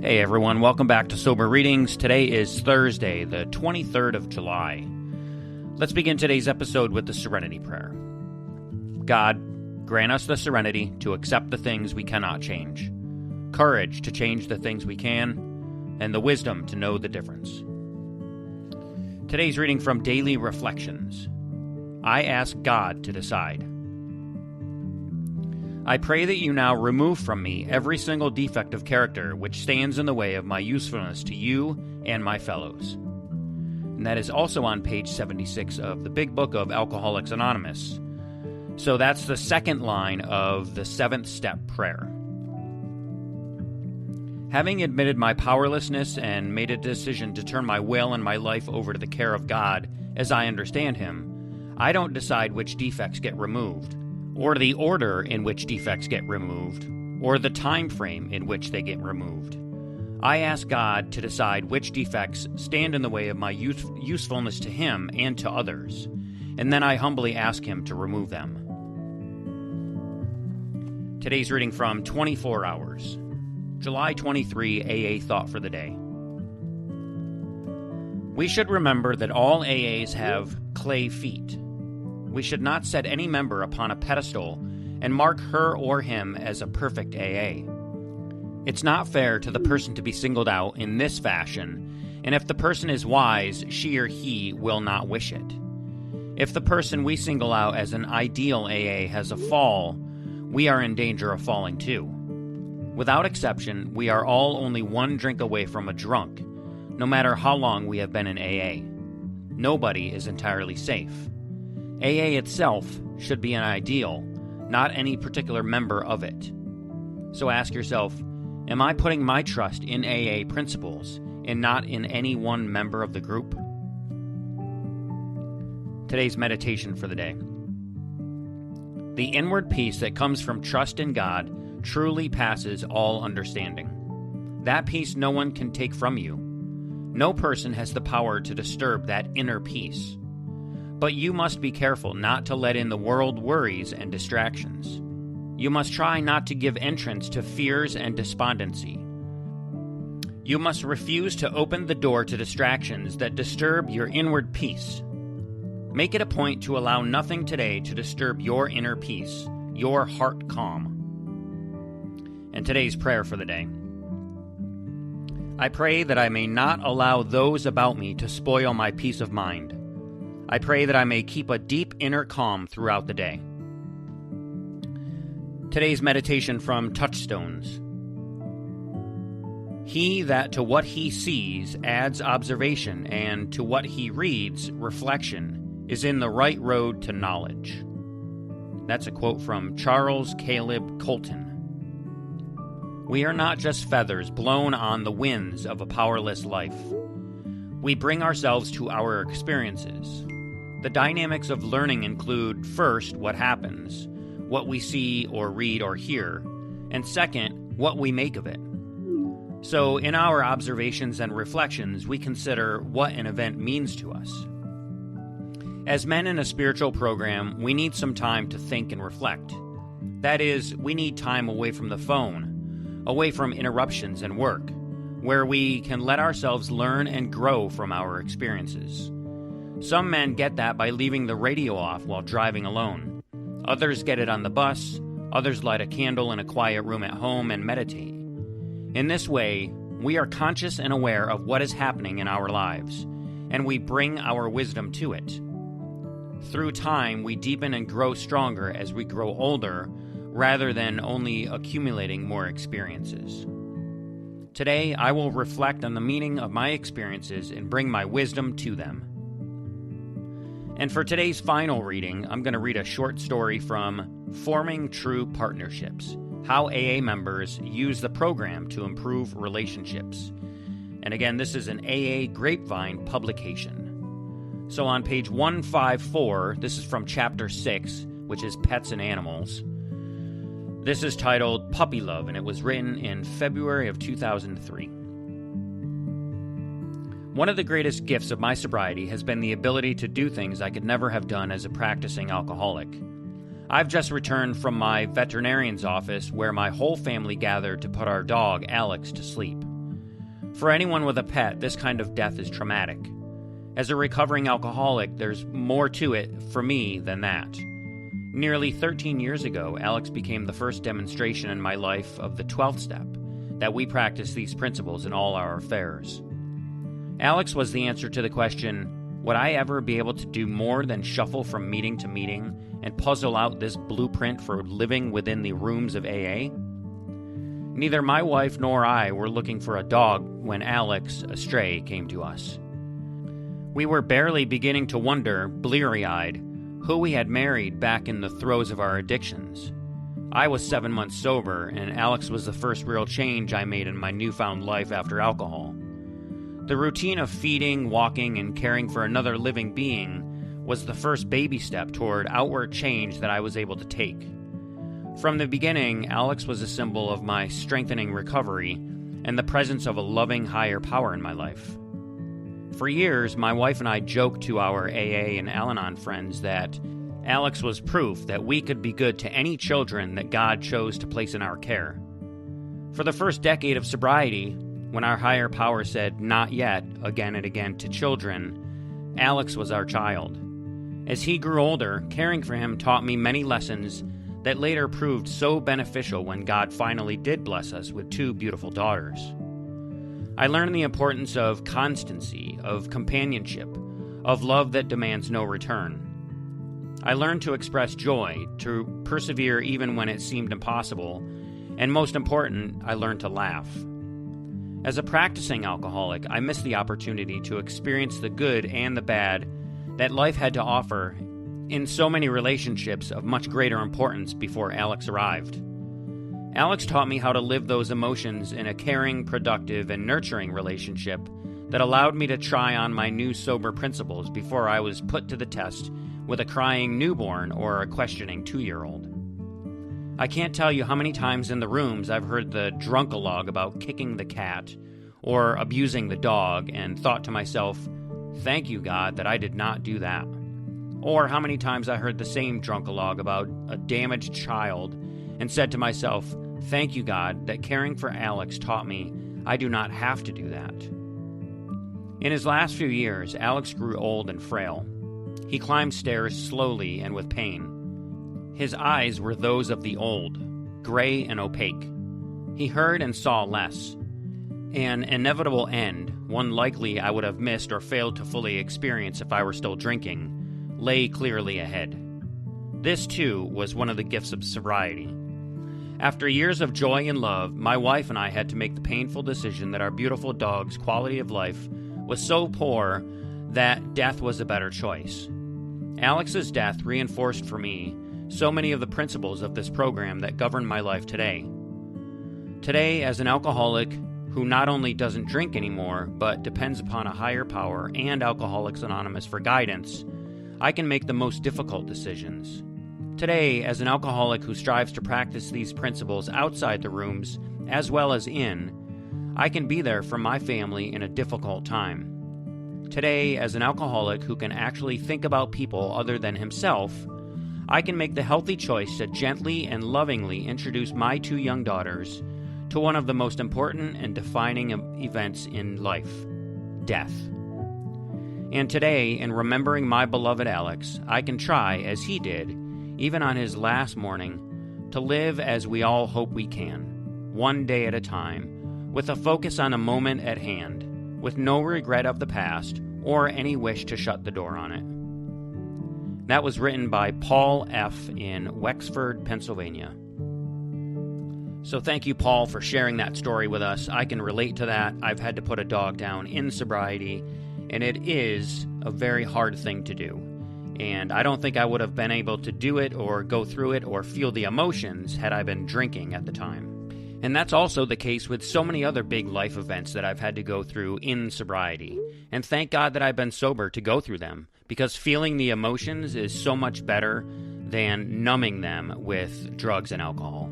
Hey everyone, welcome back to Sober Readings. Today is Thursday, the 23rd of July. Let's begin today's episode with the Serenity Prayer. God, grant us the serenity to accept the things we cannot change, courage to change the things we can, and the wisdom to know the difference. Today's reading from Daily Reflections. I ask God to decide. I pray that you now remove from me every single defect of character which stands in the way of my usefulness to you and my fellows. And that is also on page 76 of the Big Book of Alcoholics Anonymous. So that's the second line of the 7th step prayer. Having admitted my powerlessness and made a decision to turn my will and my life over to the care of God as I understand Him, I don't decide which defects get removed, or the order in which defects get removed, or the time frame in which they get removed. I ask God to decide which defects stand in the way of my usefulness to Him and to others, and then I humbly ask Him to remove them. Today's reading from 24 Hours, July 23 AA Thought for the Day. We should remember that all AAs have clay feet. We should not set any member upon a pedestal and mark her or him as a perfect AA. It's not fair to the person to be singled out in this fashion, and if the person is wise, she or he will not wish it. If the person we single out as an ideal AA has a fall, we are in danger of falling too. Without exception, we are all only one drink away from a drunk, no matter how long we have been in AA. Nobody is entirely safe. AA itself should be an ideal, not any particular member of it. So ask yourself, am I putting my trust in AA principles and not in any one member of the group? Today's meditation for the day. The inward peace that comes from trust in God truly passes all understanding. That peace no one can take from you. No person has the power to disturb that inner peace. But you must be careful not to let in the world worries and distractions. You must try not to give entrance to fears and despondency. You must refuse to open the door to distractions that disturb your inward peace. Make it a point to allow nothing today to disturb your inner peace, your heart calm. And today's prayer for the day. I pray that I may not allow those about me to spoil my peace of mind. I pray that I may keep a deep inner calm throughout the day. Today's meditation from Touchstones. He that to what he sees adds observation, and to what he reads reflection, is in the right road to knowledge. That's a quote from Charles Caleb Colton. We are not just feathers blown on the winds of a powerless life. We bring ourselves to our experiences. The dynamics of learning include, first, what happens, what we see or read or hear, and second, what we make of it. So, in our observations and reflections, we consider what an event means to us. As men in a spiritual program, we need some time to think and reflect. That is, we need time away from the phone, away from interruptions and work, where we can let ourselves learn and grow from our experiences. Some men get that by leaving the radio off while driving alone. Others get it on the bus. Others light a candle in a quiet room at home and meditate. In this way, we are conscious and aware of what is happening in our lives, and we bring our wisdom to it. Through time, we deepen and grow stronger as we grow older, rather than only accumulating more experiences. Today, I will reflect on the meaning of my experiences and bring my wisdom to them. And for today's final reading, I'm going to read a short story from Forming True Partnerships, How AA Members Use the Program to Improve Relationships. And again, this is an AA Grapevine publication. So on page 154, this is from chapter 6, which is Pets and Animals. This is titled Puppy Love, and it was written in February of 2003. One of the greatest gifts of my sobriety has been the ability to do things I could never have done as a practicing alcoholic. I've just returned from my veterinarian's office where my whole family gathered to put our dog, Alex, to sleep. For anyone with a pet, this kind of death is traumatic. As a recovering alcoholic, there's more to it for me than that. Nearly 13 years ago, Alex became the first demonstration in my life of the 12th step, that we practice these principles in all our affairs. Alex was the answer to the question, would I ever be able to do more than shuffle from meeting to meeting and puzzle out this blueprint for living within the rooms of AA? Neither my wife nor I were looking for a dog when Alex, a stray, came to us. We were barely beginning to wonder, bleary-eyed, who we had married back in the throes of our addictions. I was 7 months sober, and Alex was the first real change I made in my newfound life after alcohol. The routine of feeding, walking, and caring for another living being was the first baby step toward outward change that I was able to take. From the beginning, Alex was a symbol of my strengthening recovery and the presence of a loving higher power in my life. For years, my wife and I joked to our AA and Al-Anon friends that Alex was proof that we could be good to any children that God chose to place in our care. For the first decade of sobriety, when our higher power said not yet again and again to children, Alex was our child. As he grew older, caring for him taught me many lessons that later proved so beneficial when God finally did bless us with 2 beautiful daughters. I learned the importance of constancy, of companionship, of love that demands no return. I learned to express joy, to persevere even when it seemed impossible, and most important, I learned to laugh. As a practicing alcoholic, I missed the opportunity to experience the good and the bad that life had to offer in so many relationships of much greater importance before Alex arrived. Alex taught me how to live those emotions in a caring, productive, and nurturing relationship that allowed me to try on my new sober principles before I was put to the test with a crying newborn or a questioning 2-year-old. I can't tell you how many times in the rooms I've heard the drunkalogue about kicking the cat or abusing the dog and thought to myself, thank you, God, that I did not do that. Or how many times I heard the same drunkalogue about a damaged child and said to myself, thank you, God, that caring for Alex taught me I do not have to do that. In his last few years, Alex grew old and frail. He climbed stairs slowly and with pain. His eyes were those of the old, gray and opaque. He heard and saw less. An inevitable end, one likely I would have missed or failed to fully experience if I were still drinking, lay clearly ahead. This, too, was one of the gifts of sobriety. After years of joy and love, my wife and I had to make the painful decision that our beautiful dog's quality of life was so poor that death was a better choice. Alex's death reinforced for me so many of the principles of this program that govern my life today. Today, as an alcoholic who not only doesn't drink anymore, but depends upon a higher power and Alcoholics Anonymous for guidance, I can make the most difficult decisions. Today, as an alcoholic who strives to practice these principles outside the rooms as well as in, I can be there for my family in a difficult time. Today, as an alcoholic who can actually think about people other than himself, I can make the healthy choice to gently and lovingly introduce my 2 young daughters to one of the most important and defining events in life, death. And today, in remembering my beloved Alex, I can try, as he did, even on his last morning, to live as we all hope we can, one day at a time, with a focus on a moment at hand, with no regret of the past or any wish to shut the door on it. That was written by Paul F. in Wexford, Pennsylvania. So thank you, Paul, for sharing that story with us. I can relate to that. I've had to put a dog down in sobriety, and it is a very hard thing to do. And I don't think I would have been able to do it or go through it or feel the emotions had I been drinking at the time. And that's also the case with so many other big life events that I've had to go through in sobriety. And thank God that I've been sober to go through them, because feeling the emotions is so much better than numbing them with drugs and alcohol.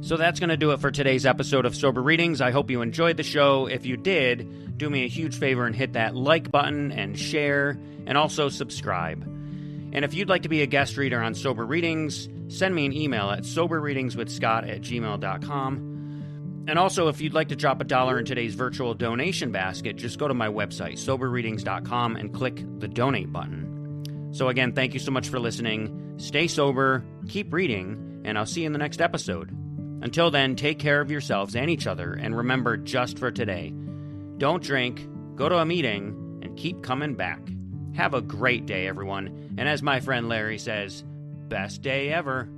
So that's going to do it for today's episode of Sober Readings. I hope you enjoyed the show. If you did, do me a huge favor and hit that like button and share, and also subscribe. And if you'd like to be a guest reader on Sober Readings, send me an email at soberreadingswithscott@gmail.com. And also, if you'd like to drop $1 in today's virtual donation basket, just go to my website, soberreadings.com, and click the donate button. So again, thank you so much for listening. Stay sober, keep reading, and I'll see you in the next episode. Until then, take care of yourselves and each other, and remember, just for today, don't drink, go to a meeting, and keep coming back. Have a great day, everyone. And as my friend Larry says, best day ever.